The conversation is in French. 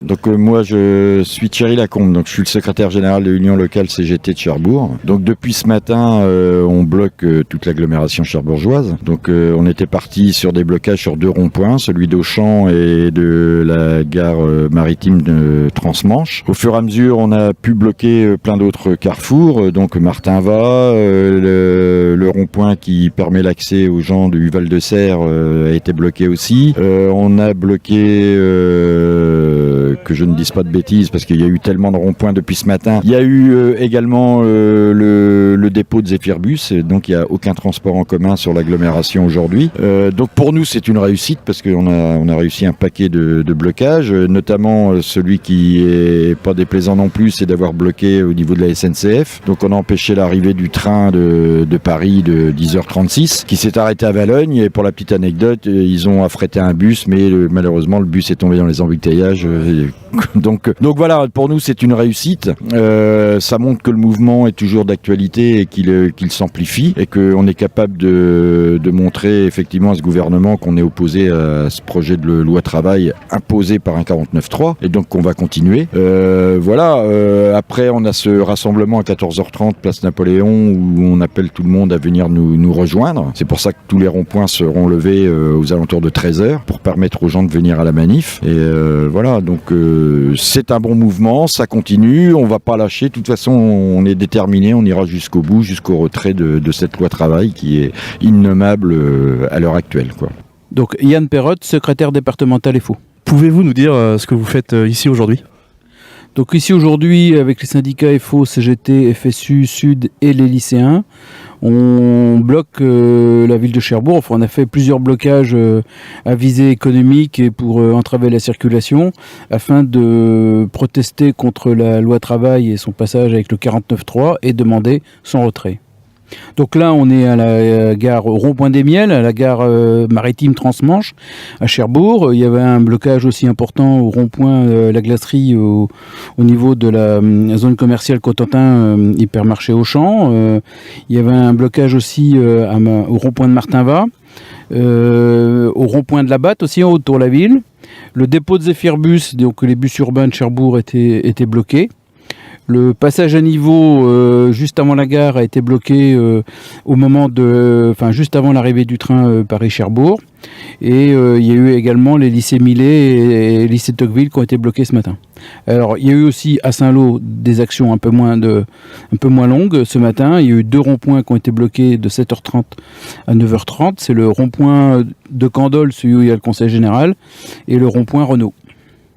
Donc moi je suis Thierry Lacombe, donc je suis le secrétaire général de l'Union locale CGT de Cherbourg. Donc depuis ce matin, on bloque toute l'agglomération cherbourgeoise. Donc on était parti sur des blocages sur 2 ronds-points, celui d'Auchan et de la gare maritime de Transmanche. Au fur et à mesure, on a pu bloquer plein d'autres carrefours, donc Martinva, le rond-point qui permet l'accès aux gens du Val-de-Serre a été bloqué aussi. On a bloqué que je ne dise pas de bêtises parce qu'il y a eu tellement de ronds-points depuis ce matin. Il y a eu également le dépôt de Zéphirbus, donc il n'y a aucun transport en commun sur l'agglomération aujourd'hui. Donc pour nous c'est une réussite parce qu'on a réussi un paquet de blocages, notamment celui qui est pas déplaisant non plus, c'est d'avoir bloqué au niveau de la SNCF. Donc on a empêché l'arrivée du train de Paris de 10h36 qui s'est arrêté à Valogne, et pour la petite anecdote, ils ont affrété un bus mais malheureusement le bus est tombé dans les embouteillages. Donc voilà, pour nous c'est une réussite. Ça montre que le mouvement est toujours d'actualité et qu'il s'amplifie, et qu'on est capable de montrer effectivement à ce gouvernement qu'on est opposé à ce projet de loi travail imposé par un 49.3, et donc qu'on va continuer. Après on a ce rassemblement à 14h30 place Napoléon où on appelle tout le monde à venir nous rejoindre. C'est pour ça que tous les ronds-points seront levés aux alentours de 13h pour permettre aux gens de venir à la manif. Et voilà, donc c'est un bon mouvement, ça continue, on va pas lâcher. De toute façon, on est déterminé, on ira jusqu'au bout, jusqu'au retrait de cette loi travail qui est innommable à l'heure actuelle, quoi. Donc Yann Perrotte, secrétaire départemental FO. Pouvez-vous nous dire ce que vous faites ici aujourd'hui ? Donc ici aujourd'hui, avec les syndicats FO, CGT, FSU, Sud et les lycéens, on bloque la ville de Cherbourg. Enfin, on a fait plusieurs blocages à visée économique et pour entraver la circulation, afin de protester contre la loi travail et son passage avec le 49.3 et demander son retrait. Donc là, on est à la gare au rond-point des Miels, à la gare maritime Transmanche, à Cherbourg. Il y avait un blocage aussi important au rond-point la glacerie au niveau de la zone commerciale Cotentin, hypermarché Auchan. Il y avait un blocage aussi au rond-point de Martinva, au rond-point de la Batte aussi, en Haute-Tour-la-Ville. Le dépôt de Zéphirbus, donc les bus urbains de Cherbourg étaient bloqués. Le passage à niveau juste avant la gare a été bloqué juste avant l'arrivée du train Paris-Cherbourg. Et il y a eu également les lycées Millet et lycée Tocqueville qui ont été bloqués ce matin. Alors il y a eu aussi à Saint-Lô des actions un peu moins longues ce matin. Il y a eu 2 ronds-points qui ont été bloqués de 7h30 à 9h30. C'est le rond-point de Candolle, celui où il y a le conseil général, et le rond-point Renault.